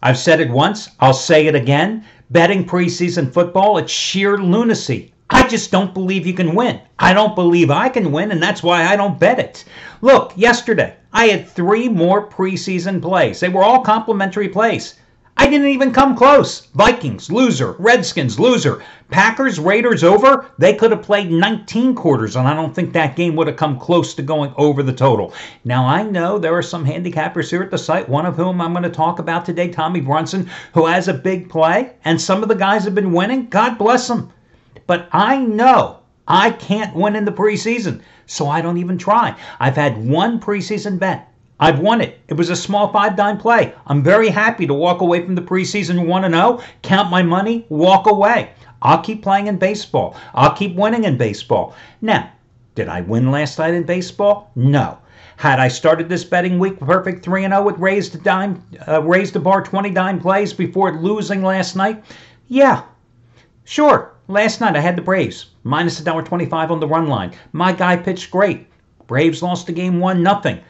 I've said it once, I'll say it again. Betting preseason football, it's sheer lunacy. I just don't believe you can win. I don't believe I can win, and that's why I don't bet it. Look, yesterday, I had 3 more preseason plays. They were all complimentary plays. I didn't even come close. Vikings, loser. Redskins, loser. Packers, Raiders, over. They could have played 19 quarters, and I don't think that game would have come close to going over the total. Now, I know there are some handicappers here at the site, one of whom I'm going to talk about today, Tommy Brunson, who has a big play, and some of the guys have been winning. God bless them. But I know I can't win in the preseason, so I don't even try. I've had one preseason bet. I've won it. It was a small 5-dime play. I'm very happy to walk away from the preseason 1-0, count my money, walk away. I'll keep playing in baseball. I'll keep winning in baseball. Now, did I win last night in baseball? No. Had I started this betting week perfect 3-0 with raised the bar 20-dime plays before losing last night? Yeah, sure. Last night I had the Braves, minus $1.25 on the run line. My guy pitched great. Braves lost the game 1-0.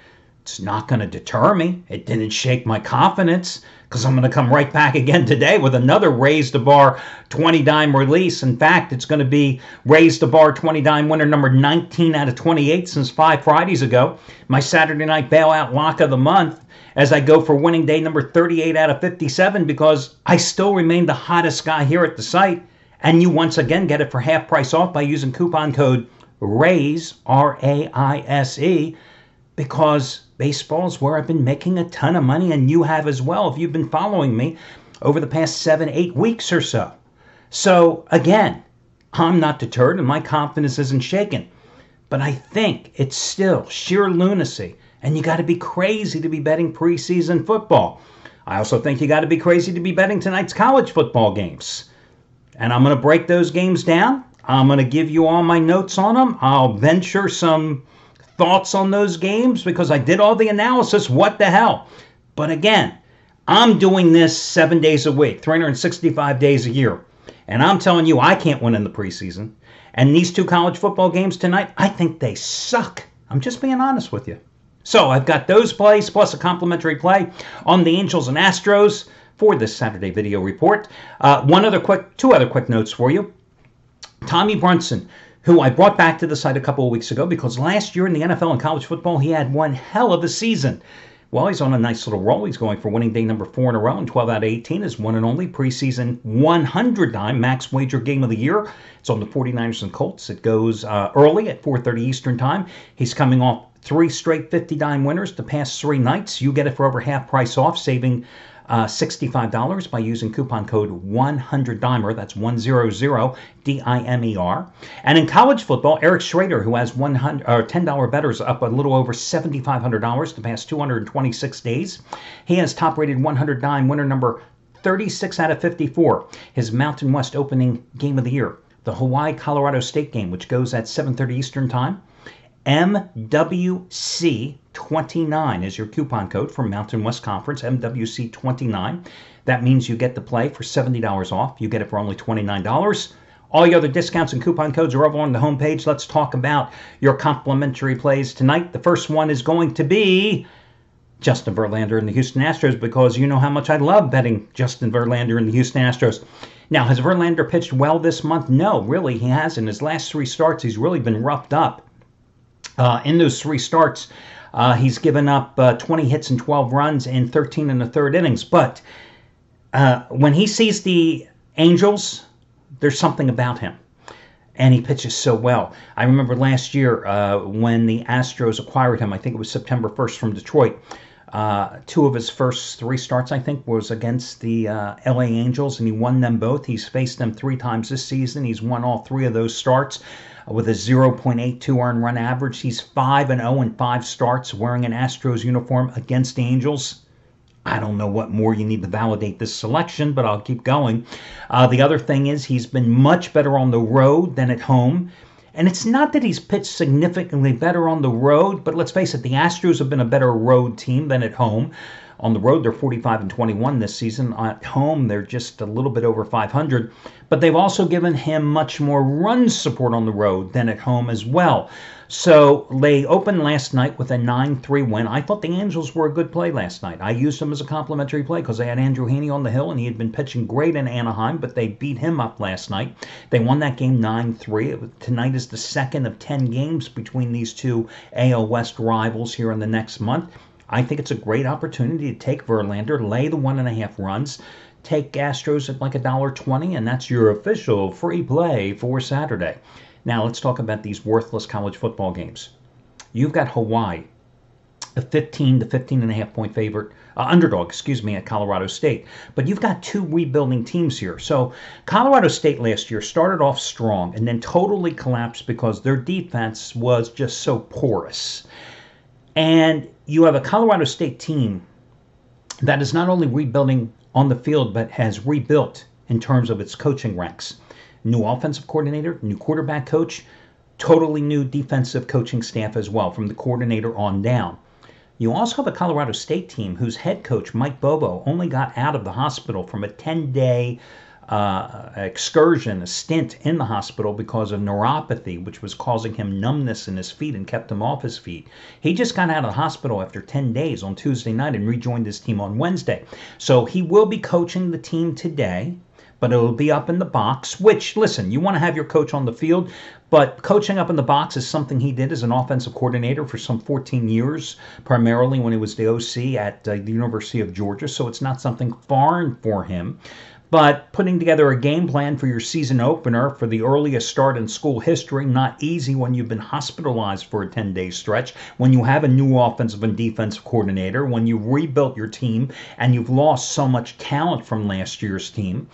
It's not going to deter me. It didn't shake my confidence because I'm going to come right back again today with another Raise the Bar 20-dime release. In fact, it's going to be Raise the Bar 20-dime winner number 19 out of 28 since 5 Fridays ago. My Saturday night bailout lock of the month as I go for winning day number 38 out of 57 because I still remain the hottest guy here at the site. And you once again get it for half price off by using coupon code RAISE, R-A-I-S-E, because baseball is where I've been making a ton of money, and you have as well if you've been following me over the past 7-8 weeks or so. So, again, I'm not deterred, and my confidence isn't shaken. But I think it's still sheer lunacy, and you got to be crazy to be betting preseason football. I also think you got to be crazy to be betting tonight's college football games. And I'm going to break those games down. I'm going to give you all my notes on them. I'll venture some thoughts on those games because I did all the analysis. What the hell? But again, I'm doing this 7 days a week, 365 days a year. And I'm telling you, I can't win in the preseason. And these 2 college football games tonight, I think they suck. I'm just being honest with you. So I've got those plays plus a complimentary play on the Angels and Astros for this Saturday video report. Two other quick notes for you. Tommy Brunson, who I brought back to the site a couple of weeks ago because last year in the NFL and college football, he had one hell of a season. Well, he's on a nice little roll. He's going for winning day number 4 in a row, and 12 out of 18 is one and only preseason 100-dime max wager game of the year. It's on the 49ers and Colts. It goes early at 4:30 Eastern time. He's coming off 3 straight 50-dime winners the past 3 nights. You get it for over half price off, saving $65 by using coupon code 100DIMER. That's 100DIMER. And in college football, Eric Schrader, who has $10 bettors up a little over $7,500 the past 226 days. He has top-rated 100-dime winner number 36 out of 54. His Mountain West opening game of the year, the Hawaii-Colorado State game, which goes at 7:30 Eastern time. MWC29 is your coupon code for Mountain West Conference, MWC29. That means you get the play for $70 off. You get it for only $29. All your other discounts and coupon codes are over on the homepage. Let's talk about your complimentary plays tonight. The first one is going to be Justin Verlander and the Houston Astros because you know how much I love betting Justin Verlander and the Houston Astros. Now, has Verlander pitched well this month? No, really, he hasn't. His last 3 starts, he's really been roughed up. In those 3 starts, he's given up 20 hits and 12 runs in 13 1/3 innings. But when he sees the Angels, there's something about him. And he pitches so well. I remember last year when the Astros acquired him, I think it was September 1st from Detroit. 2 of his first 3 starts, I think, was against the LA Angels, and he won them both. He's faced them 3 times this season. He's won all 3 of those starts with a 0.82 earned run average. He's 5-0 in 5 starts wearing an Astros uniform against the Angels. I don't know what more you need to validate this selection, but I'll keep going. The other thing is he's been much better on the road than at home. And it's not that he's pitched significantly better on the road, but let's face it, the Astros have been a better road team than at home. On the road, they're 45-21 this season. At home, they're just a little bit over 500. But they've also given him much more run support on the road than at home as well. So they opened last night with a 9-3 win. I thought the Angels were a good play last night. I used them as a complimentary play because they had Andrew Heaney on the hill, and he had been pitching great in Anaheim, but they beat him up last night. They won that game 9-3. Tonight is the second of 10 games between these two AL West rivals here in the next month. I think it's a great opportunity to take Verlander, lay the 1.5 runs, take Astros at like $1.20, and that's your official free play for Saturday. Now let's talk about these worthless college football games. You've got Hawaii, a 15 to 15.5 point favorite, underdog, at Colorado State. But you've got two rebuilding teams here. So Colorado State last year started off strong and then totally collapsed because their defense was just so porous. And you have a Colorado State team that is not only rebuilding on the field, but has rebuilt in terms of its coaching ranks. New offensive coordinator, new quarterback coach, totally new defensive coaching staff as well, from the coordinator on down. You also have a Colorado State team whose head coach, Mike Bobo, only got out of the hospital from a 10-day excursion, a stint in the hospital because of neuropathy, which was causing him numbness in his feet and kept him off his feet. He just got out of the hospital after 10 days on Tuesday night and rejoined his team on Wednesday. So he will be coaching the team today, but it'll be up in the box, which, listen, you want to have your coach on the field, but coaching up in the box is something he did as an offensive coordinator for some 14 years, primarily when he was the OC at the University of Georgia, so it's not something foreign for him. But putting together a game plan for your season opener for the earliest start in school history, not easy when you've been hospitalized for a 10-day stretch, when you have a new offensive and defensive coordinator, when you've rebuilt your team and you've lost so much talent from last year's team.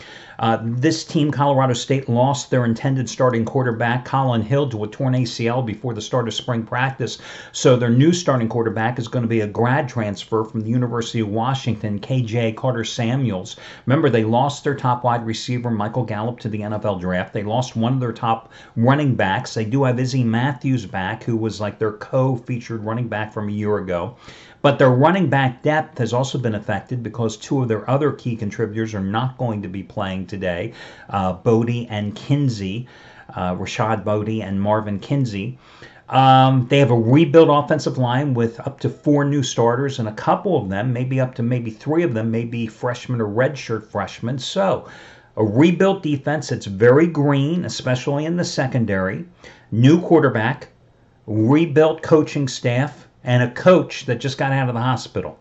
This team, Colorado State, lost their intended starting quarterback, Colin Hill, to a torn ACL before the start of spring practice. So their new starting quarterback is going to be a grad transfer from the University of Washington, KJ Carter-Samuels. Remember, they lost their top wide receiver, Michael Gallup, to the NFL draft. They lost one of their top running backs. They do have Izzy Matthews back, who was like their co-featured running back from a year ago. But their running back depth has also been affected because two of their other key contributors are not going to be playing today, Bodie and Kinsey, Rashad Bodie and Marvin Kinsey. They have a rebuilt offensive line with up to 4 new starters, and a couple of them, maybe 3 of them, may be freshmen or redshirt freshmen. So a rebuilt defense that's very green, especially in the secondary, new quarterback, rebuilt coaching staff, and a coach that just got out of the hospital.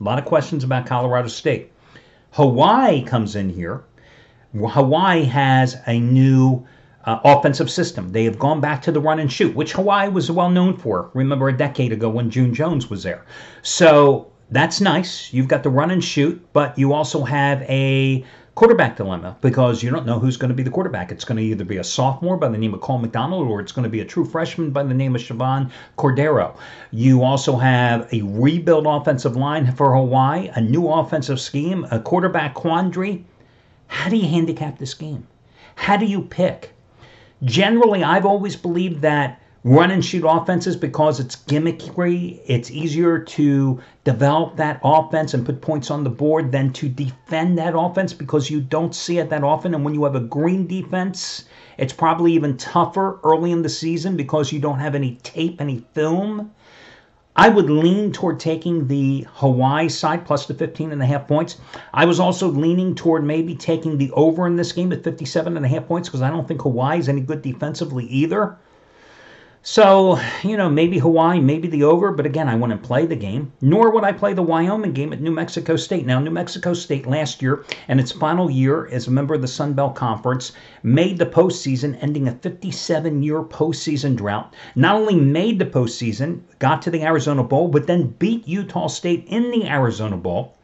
A lot of questions about Colorado State. Hawaii comes in here. Hawaii has a new offensive system. They have gone back to the run and shoot, which Hawaii was well known for. Remember a decade ago when June Jones was there. So that's nice. You've got the run and shoot, but you also have a quarterback dilemma because you don't know who's going to be the quarterback. It's going to either be a sophomore by the name of Cole McDonald or it's going to be a true freshman by the name of Siobhan Cordero. You also have a rebuilt offensive line for Hawaii, a new offensive scheme, a quarterback quandary. How do you handicap this game? How do you pick? Generally, I've always believed that run and shoot offenses, because it's gimmicky, it's easier to develop that offense and put points on the board than to defend that offense because you don't see it that often. And when you have a green defense, it's probably even tougher early in the season because you don't have any tape, any film. I would lean toward taking the Hawaii side plus the 15.5 points. I was also leaning toward maybe taking the over in this game at 57.5 points because I don't think Hawaii is any good defensively either. So, maybe Hawaii, maybe the over, but again, I wouldn't play the game, nor would I play the Wyoming game at New Mexico State. Now, New Mexico State last year, and its final year as a member of the Sun Belt Conference, made the postseason, ending a 57-year postseason drought. Not only made the postseason, got to the Arizona Bowl, but then beat Utah State in the Arizona Bowl,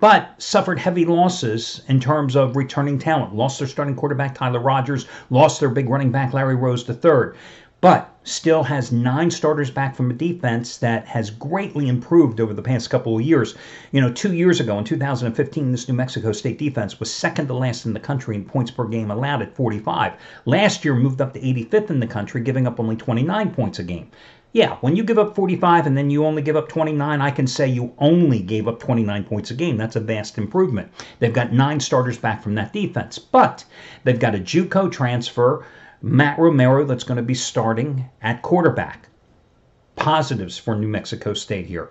but suffered heavy losses in terms of returning talent. Lost their starting quarterback, Tyler Rogers, lost their big running back, Larry Rose III. But still has 9 starters back from a defense that has greatly improved over the past couple of years. 2 years ago, in 2015, this New Mexico State defense was second to last in the country in points per game allowed at 45. Last year moved up to 85th in the country, giving up only 29 points a game. Yeah, when you give up 45 and then you only give up 29, I can say you only gave up 29 points a game. That's a vast improvement. They've got 9 starters back from that defense, but they've got a JUCO transfer, Matt Romero, that's going to be starting at quarterback. Positives for New Mexico State here.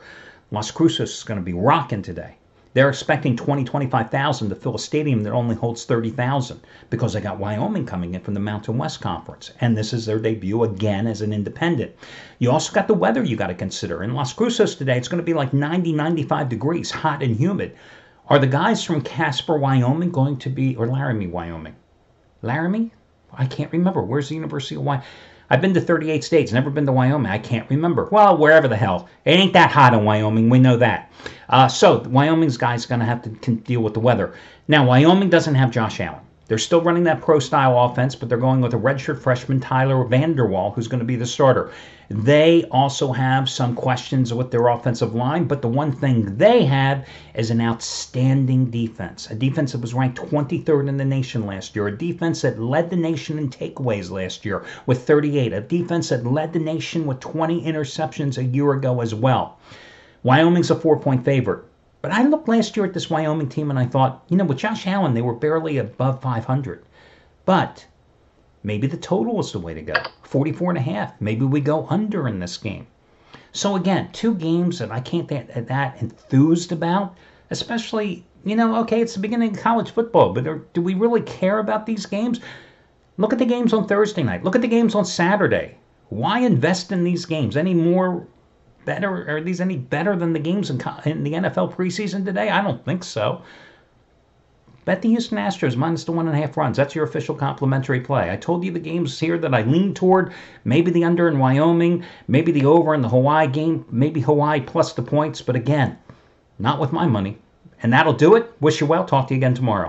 Las Cruces is going to be rocking today. They're expecting 25,000 to fill a stadium that only holds 30,000 because they got Wyoming coming in from the Mountain West Conference. And this is their debut again as an independent. You also got the weather you got to consider. In Las Cruces today, it's going to be like 90, 95 degrees, hot and humid. Are the guys from Casper, Wyoming going to be, or Laramie, Wyoming? Laramie? I can't remember. Where's the University of Wyoming? I've been to 38 states, never been to Wyoming. I can't remember. Well, wherever the hell. It ain't that hot in Wyoming. We know that. So Wyoming's guys going to have to deal with the weather. Now, Wyoming doesn't have Josh Allen. They're still running that pro-style offense, but they're going with a redshirt freshman, Tyler Vanderwall, who's going to be the starter. They also have some questions with their offensive line, but the one thing they have is an outstanding defense. A defense that was ranked 23rd in the nation last year. A defense that led the nation in takeaways last year with 38. A defense that led the nation with 20 interceptions a year ago as well. Wyoming's a 4-point favorite. But I looked last year at this Wyoming team and I thought, with Josh Allen, they were barely above 500. But maybe the total is the way to go. 44.5. Maybe we go under in this game. So again, 2 games that I can't get that enthused about, especially, okay, it's the beginning of college football, but do we really care about these games? Look at the games on Thursday night. Look at the games on Saturday. Why invest in these games any more? Are these any better than the games in the NFL preseason today? I don't think so. Bet the Houston Astros minus the 1.5 runs. That's your official complimentary play. I told you the games here that I lean toward. Maybe the under in Wyoming. Maybe the over in the Hawaii game. Maybe Hawaii plus the points. But again, not with my money. And that'll do it. Wish you well. Talk to you again tomorrow.